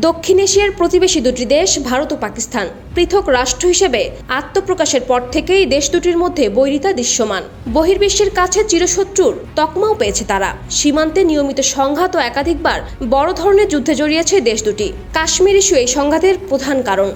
দক্ষিণ এশিয়ার প্রতিবেশী দুটি দেশ ভারত ও পাকিস্তান পৃথক রাষ্ট্র হিসেবে আত্মপ্রকাশের পর থেকেই দেশ দুটির মধ্যে বৈরিতা দৃশ্যমান। বহির্বিশ্বের কাছে চিরশত্রুর তকমাও পেয়েছে তারা। সীমান্তে নিয়মিত সংঘাত ও একাধিকবার বড় ধরনের যুদ্ধে জড়িয়েছে দেশ দুটি। কাশ্মীর ইস্যু এই সংঘাতের প্রধান কারণ।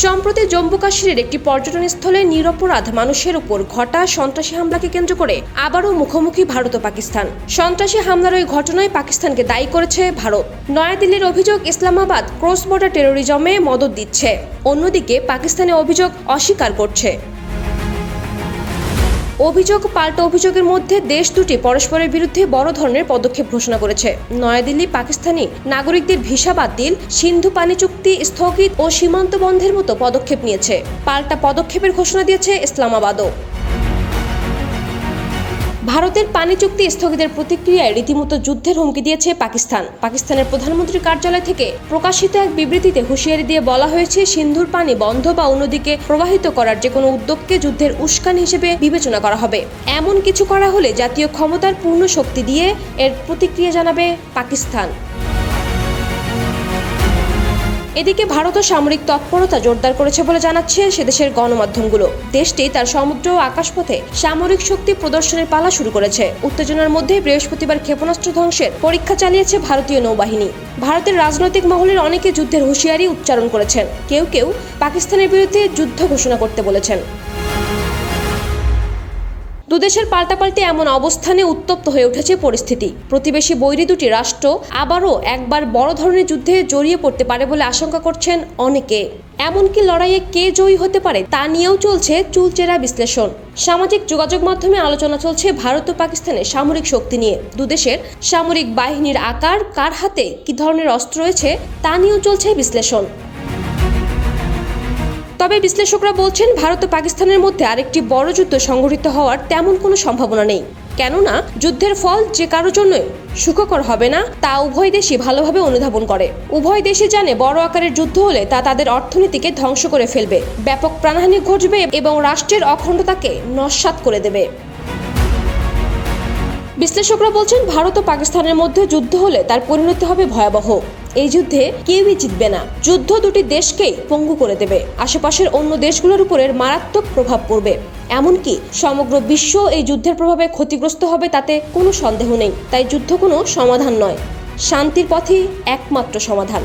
সম্প্রতি জম্মু কাশ্মীরের একটি পর্যটন স্থলে নিরপরাধ মানুষের উপর ঘটা সন্ত্রাসী হামলাকে কেন্দ্র করে আবারও মুখোমুখি ভারত ও পাকিস্তান। সন্ত্রাসী হামলার ওই ঘটনায় পাকিস্তানকে দায়ী করেছে ভারত। নয়াদিল্লির অভিযোগ, ইসলামাবাদ ক্রস বর্ডার টেরোরিজমে মদত দিচ্ছে। অন্যদিকে পাকিস্তানের অভিযোগ অস্বীকার করছে। অভিযোগ পাল্টা অভিযোগের মধ্যে দেশ দুটি পরস্পরের বিরুদ্ধে বড় ধরনের পদক্ষেপ ঘোষণা করেছে। নয়াদিল্লি পাকিস্তানি নাগরিকদের ভিসা বাতিল, সিন্ধু পানি চুক্তি স্থগিত ও সীমান্ত বন্ধের মতো পদক্ষেপ নিয়েছে। পাল্টা পদক্ষেপের ঘোষণা দিয়েছে ইসলামাবাদও। ভারতের পানি চুক্তি স্থগিতের প্রতিক্রিয়ায় রীতিমতো যুদ্ধের হুমকি দিয়েছে পাকিস্তান। পাকিস্তানের প্রধানমন্ত্রীর কার্যালয় থেকে প্রকাশিত এক বিবৃতিতে হুঁশিয়ারি দিয়ে বলা হয়েছে, সিন্ধুর পানি বন্ধ বা অন্যদিকে প্রবাহিত করার যে কোনো উদ্যোগকে যুদ্ধের উস্কানি হিসেবে বিবেচনা করা হবে। এমন কিছু করা হলে জাতীয় ক্ষমতার পূর্ণ শক্তি দিয়ে এর প্রতিক্রিয়া জানাবে পাকিস্তান। এদিকে ভারতও সামরিক তৎপরতা জোরদার করেছে বলে জানাচ্ছে সেদেশের গণমাধ্যমগুলো। দেশটি তার সমুদ্র ও আকাশপথে সামরিক শক্তি প্রদর্শনের পালা শুরু করেছে। উত্তেজনার মধ্যে বৃহস্পতিবার ক্ষেপণাস্ত্র ধ্বংসের পরীক্ষা চালিয়েছে ভারতীয় নৌবাহিনী। ভারতের রাজনৈতিক মহলের অনেকে যুদ্ধের হুঁশিয়ারি উচ্চারণ করেছেন। কেউ কেউ পাকিস্তানের বিরুদ্ধে যুদ্ধ ঘোষণা করতে বলেছেন। দুদেশের পাল্টাপাল্টি এমন অবস্থানে উত্তপ্ত হয়ে উঠেছে পরিস্থিতি। প্রতিবেশী বৈরী দুটি রাষ্ট্র আবারও একবার বড় ধরনের যুদ্ধে জড়িয়ে পড়তে পারে বলে আশঙ্কা করছেন অনেকে। এমনকি লড়াইয়ে কে জয়ী হতে পারে তা নিয়েও চলছে চুলচেরা বিশ্লেষণ। সামাজিক যোগাযোগ মাধ্যমে আলোচনা চলছে ভারত ও পাকিস্তানের সামরিক শক্তি নিয়ে। দুদেশের সামরিক বাহিনীর আকার, কার হাতে কি ধরনের অস্ত্র রয়েছে তা নিয়েও চলছে বিশ্লেষণ। তবে বিশ্লেষকরা বলছেন, ভারত ও পাকিস্তানের মধ্যে আরেকটি বড় যুদ্ধ সংঘটিত হওয়ার তেমন কোনো সম্ভাবনা নেই। কেননা যুদ্ধের ফল যে কারোর জন্যই সুখকর হবে না তা উভয় দেশই ভালোভাবে অনুধাবন করে। উভয় দেশই জানে বড় আকারের যুদ্ধ হলে তা তাদের অর্থনীতিকে ধ্বংস করে ফেলবে, ব্যাপক প্রাণহানি ঘটবে এবং রাষ্ট্রের অখণ্ডতাকে নস্যাৎ করে দেবে। বিশ্লেষকরা বলছেন, ভারত ও পাকিস্তানের মধ্যে যুদ্ধ হলে তার পরিণতি হবে ভয়াবহ। এই যুদ্ধে কেউই জিতবে না। যুদ্ধ দুটি দেশকেই পঙ্গু করে দেবে। আশেপাশের অন্য দেশগুলোর উপরের মারাত্মক প্রভাব পড়বে। এমনকি সমগ্র বিশ্ব এই যুদ্ধের প্রভাবে ক্ষতিগ্রস্ত হবে, তাতে কোনো সন্দেহ নেই। তাই যুদ্ধ কোনো সমাধান নয়, শান্তির পথই একমাত্র সমাধান।